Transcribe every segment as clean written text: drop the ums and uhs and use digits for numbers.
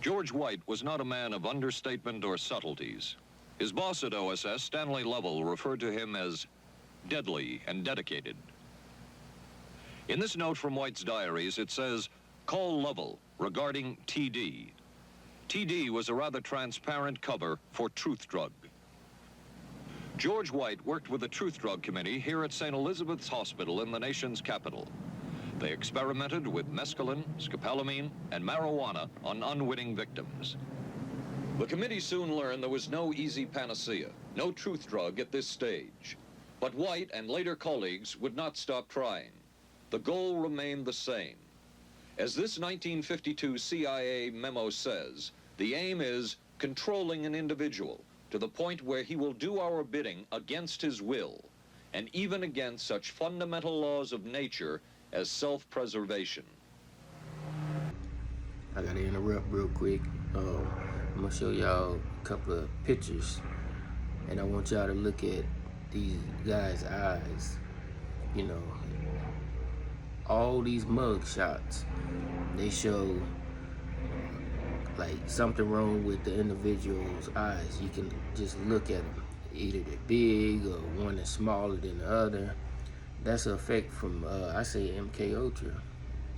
George White was not a man of understatement or subtleties. His boss at OSS, Stanley Lovell, referred to him as deadly and dedicated. In this note from White's diaries, it says, "Call Lovell regarding TD." TD was a rather transparent cover for Truth Drug. George White worked with the Truth Drug Committee here at St. Elizabeth's Hospital in the nation's capital. They experimented with mescaline, scopolamine, and marijuana on unwitting victims. The committee soon learned there was no easy panacea, no truth drug at this stage. But White and later colleagues would not stop trying. The goal remained the same. As this 1952 CIA memo says, the aim is controlling an individual to the point where he will do our bidding against his will, and even against such fundamental laws of nature as self-preservation. I gotta interrupt real quick. I'm gonna show y'all a couple of pictures, and I want y'all to look at these guys' eyes. You know, all these mug shots, they show like something wrong with the individual's eyes. You can just look at them. Either they're big or one is smaller than the other. That's an effect from, I say, MK Ultra,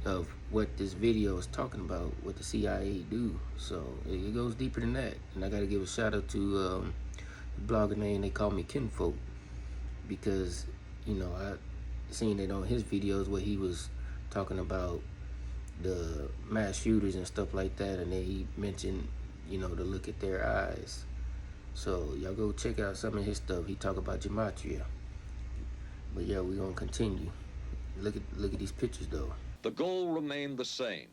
of what this video is talking about, what the CIA do. So it goes deeper than that. And I gotta give a shout out to the blogger name, they call me Kinfolk, because, you know, I seen it on his videos where he was talking about the mass shooters and stuff like that, and then he mentioned, you know, to look at their eyes. So y'all go check out some of his stuff. He talk about gematria. But yeah, we're gonna continue. Look at these pictures though. The goal remained the same.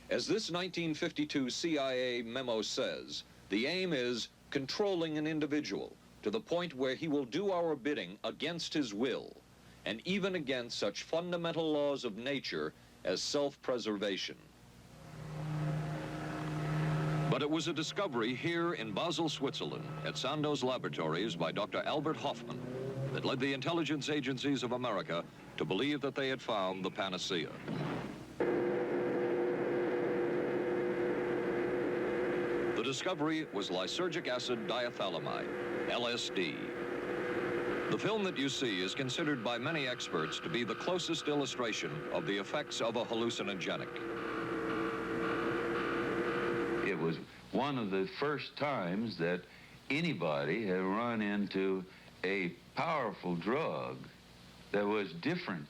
As this 1952 CIA memo says, the aim is controlling an individual to the point where he will do our bidding against his will, and even against such fundamental laws of nature as self-preservation. But it was a discovery here in Basel, Switzerland, at Sandoz Laboratories by Dr. Albert Hoffman, that led the intelligence agencies of America to believe that they had found the panacea. The discovery was lysergic acid diethylamide, LSD. The film that you see is considered by many experts to be the closest illustration of the effects of a hallucinogenic. It was one of the first times that anybody had run into a powerful drug that was different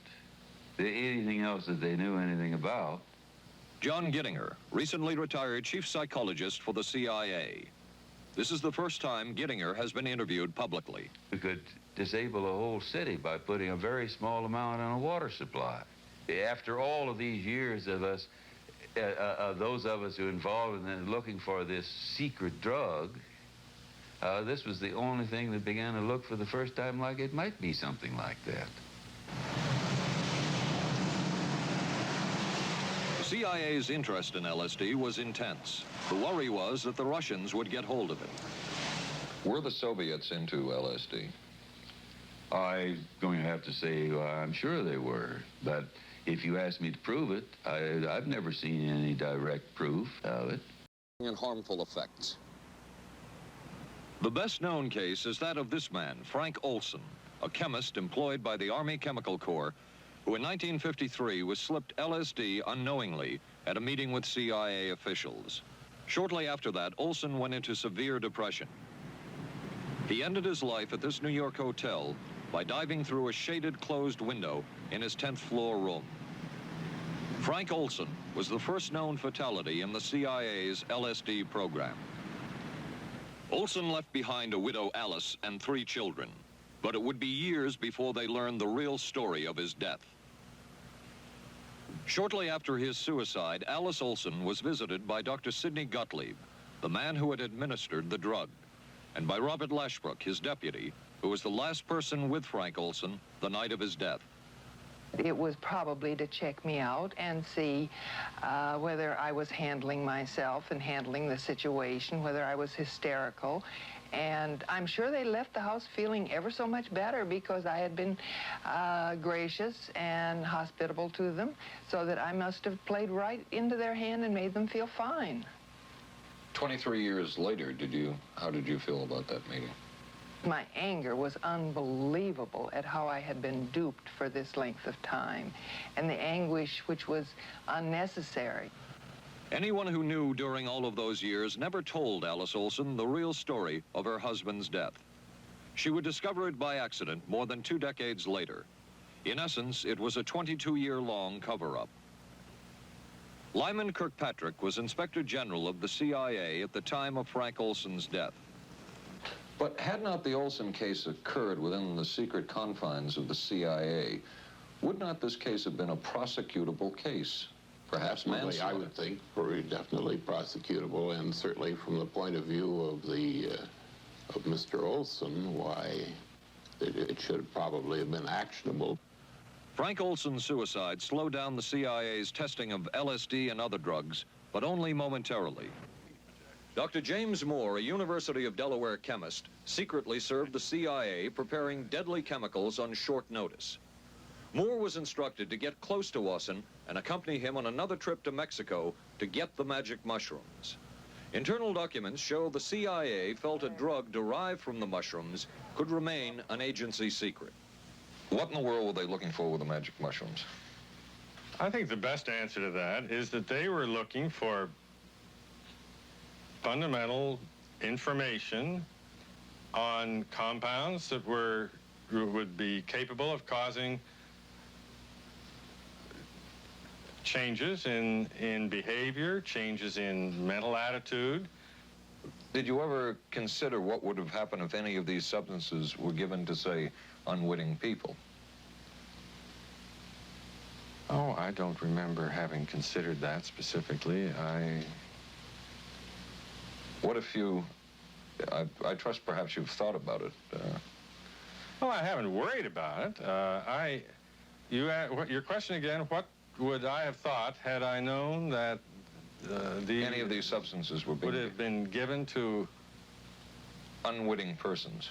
than anything else that they knew anything about. John Gittinger, recently retired chief psychologist for the CIA. This is the first time Gittinger has been interviewed publicly. We could disable a whole city by putting a very small amount on a water supply. After all of these years of us, those of us who are involved in looking for this secret drug, this was the only thing that began to look for the first time like it might be something like that. The CIA's interest in LSD was intense. The worry was that the Russians would get hold of it. Were the Soviets into LSD? I'm going to have to say I'm sure they were, but if you ask me to prove it, I've never seen any direct proof of it. And harmful effects. The best-known case is that of this man, Frank Olson, a chemist employed by the Army Chemical Corps, who in 1953 was slipped LSD unknowingly at a meeting with CIA officials. Shortly after that, Olson went into severe depression. He ended his life at this New York hotel by diving through a shaded closed window in his 10th floor room. Frank Olson was the first known fatality in the CIA's LSD program. Olson left behind a widow, Alice, and 3 children, but it would be years before they learned the real story of his death. Shortly after his suicide, Alice Olson was visited by Dr. Sidney Gottlieb, the man who had administered the drug, and by Robert Lashbrook, his deputy, who was the last person with Frank Olson the night of his death. It was probably to check me out and see whether I was handling myself and handling the situation, whether I was hysterical. And I'm sure they left the house feeling ever so much better because I had been gracious and hospitable to them, so that I must have played right into their hand and made them feel fine. 23 years later, how did you feel about that meeting? My anger was unbelievable at how I had been duped for this length of time, and the anguish which was unnecessary. Anyone who knew during all of those years never told Alice Olson the real story of her husband's death. She would discover it by accident more than 2 decades later. In essence, it was a 22-year-long cover-up. Lyman Kirkpatrick was Inspector General of the CIA at the time of Frank Olson's death. But had not the Olson case occurred within the secret confines of the CIA, would not this case have been a prosecutable case? Perhaps manslaughter? I would think very definitely prosecutable, and certainly from the point of view of Mr. Olson, why it should probably have been actionable. Frank Olson's suicide slowed down the CIA's testing of LSD and other drugs, but only momentarily. Dr. James Moore, a University of Delaware chemist, secretly served the CIA preparing deadly chemicals on short notice. Moore was instructed to get close to Olson and accompany him on another trip to Mexico to get the magic mushrooms. Internal documents show the CIA felt a drug derived from the mushrooms could remain an agency secret. What in the world were they looking for with the magic mushrooms? I think the best answer to that is that they were looking for fundamental information on compounds that would be capable of causing changes in behavior, changes in mental attitude. Did you ever consider what would have happened if any of these substances were given to, say, unwitting people? Oh, I don't remember having considered that specifically. What if I trust perhaps you've thought about it. Well, I haven't worried about it. Your question again, what would I have thought had I known that any of these substances would have been given to unwitting persons?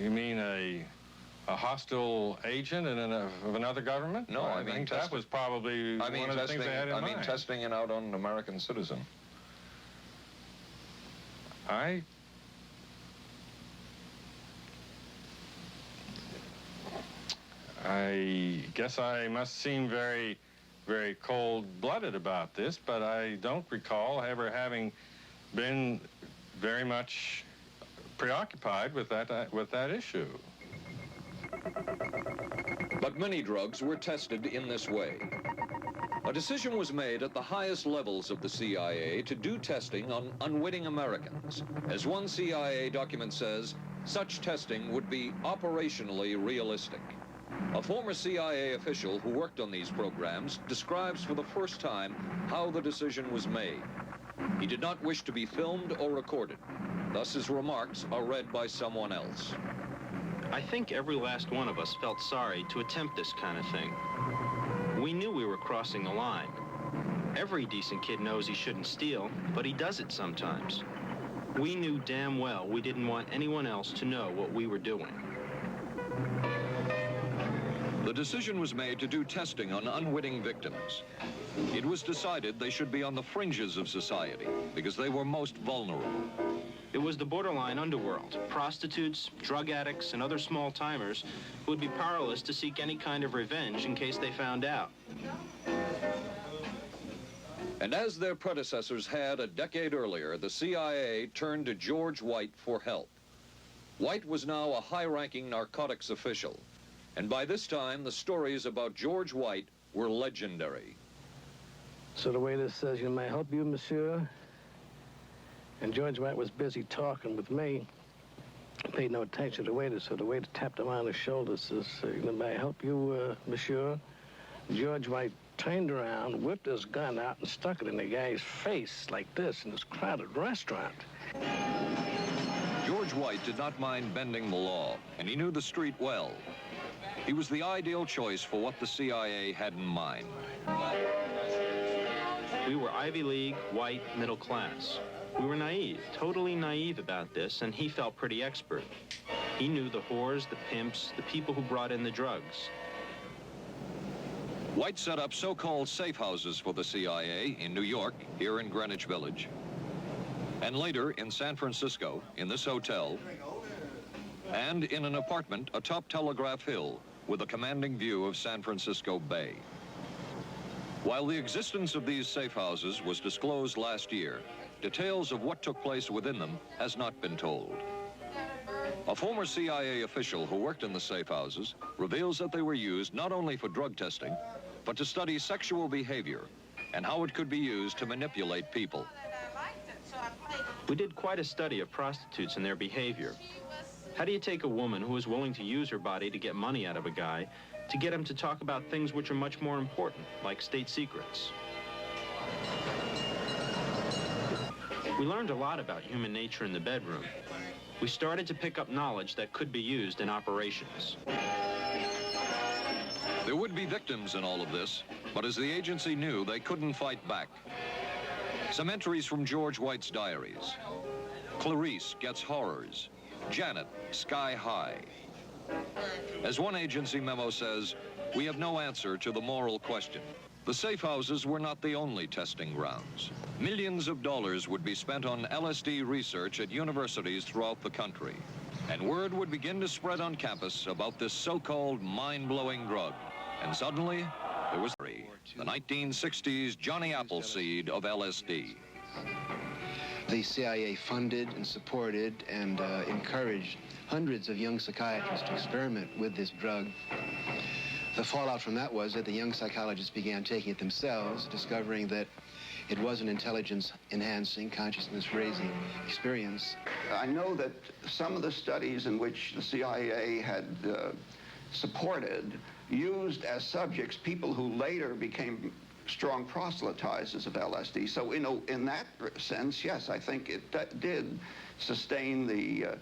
You mean a hostile agent of another government? No, I mean think that was probably one of the things they had in mind. I mean testing it out on an American citizen. I guess I must seem very, very cold-blooded about this, but I don't recall ever having been very much preoccupied with that issue. But many drugs were tested in this way. A decision was made at the highest levels of the CIA to do testing on unwitting Americans. As one CIA document says, such testing would be operationally realistic. A former CIA official who worked on these programs describes for the first time how the decision was made. He did not wish to be filmed or recorded. Thus his remarks are read by someone else. I think every last one of us felt sorry to attempt this kind of thing. We knew we were crossing a line. Every decent kid knows he shouldn't steal, but he does it sometimes. We knew damn well we didn't want anyone else to know what we were doing. The decision was made to do testing on unwitting victims. It was decided they should be on the fringes of society because they were most vulnerable. It was the borderline underworld, prostitutes, drug addicts, and other small-timers who would be powerless to seek any kind of revenge in case they found out. And as their predecessors had a decade earlier, the CIA turned to George White for help. White was now a high-ranking narcotics official, and by this time, the stories about George White were legendary. So the waiter says, "You may help you, monsieur?" And George White was busy talking with me. Paid no attention to the waiter, so the waiter tapped him on the shoulder, says, "May I help you, monsieur?" George White turned around, whipped his gun out, and stuck it in the guy's face like this in this crowded restaurant. George White did not mind bending the law, and he knew the street well. He was the ideal choice for what the CIA had in mind. We were Ivy League, white, middle class. We were naive, totally naive about this, and he felt pretty expert. He knew the whores, the pimps, the people who brought in the drugs. White set up so-called safe houses for the CIA in New York, here in Greenwich Village. And later in San Francisco, in this hotel, and in an apartment atop Telegraph Hill with a commanding view of San Francisco Bay. While the existence of these safe houses was disclosed last year, details of what took place within them has not been told. A former CIA official who worked in the safe houses reveals that they were used not only for drug testing, but to study sexual behavior and how it could be used to manipulate people. We did quite a study of prostitutes and their behavior. How do you take a woman who is willing to use her body to get money out of a guy to get him to talk about things which are much more important, like state secrets? We learned a lot about human nature in the bedroom. We started to pick up knowledge that could be used in operations. There would be victims in all of this, but as the agency knew, they couldn't fight back. Some entries from George White's diaries. Clarice gets horrors. Janet, sky high. As one agency memo says, we have no answer to the moral question. The safe houses were not the only testing grounds. Millions of dollars would be spent on LSD research at universities throughout the country. And word would begin to spread on campus about this so-called mind-blowing drug. And suddenly, there was the 1960s Johnny Appleseed of LSD. The CIA funded and supported and encouraged hundreds of young psychiatrists to experiment with this drug. The fallout from that was that the young psychologists began taking it themselves, discovering that it was an intelligence-enhancing, consciousness-raising experience. I know that some of the studies in which the CIA had supported used as subjects people who later became strong proselytizers of LSD. So, in that sense, yes, I think it did sustain the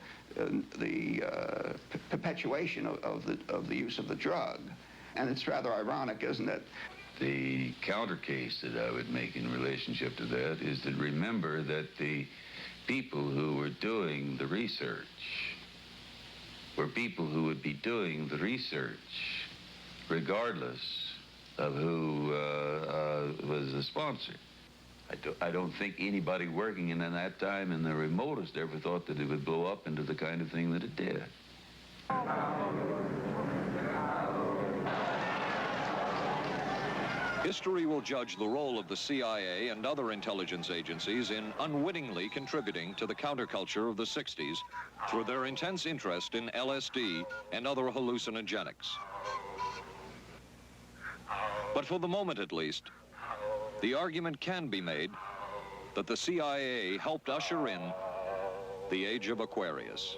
perpetuation of the use of the drug. And it's rather ironic, isn't it? The counter case that I would make in relationship to that is to remember that the people who were doing the research were people who would be doing the research regardless of who was the sponsor. I don't think anybody working in that time in the remotest ever thought that it would blow up into the kind of thing that it did. History will judge the role of the CIA and other intelligence agencies in unwittingly contributing to the counterculture of the 60s through their intense interest in LSD and other hallucinogenics. But for the moment at least, the argument can be made that the CIA helped usher in the age of Aquarius.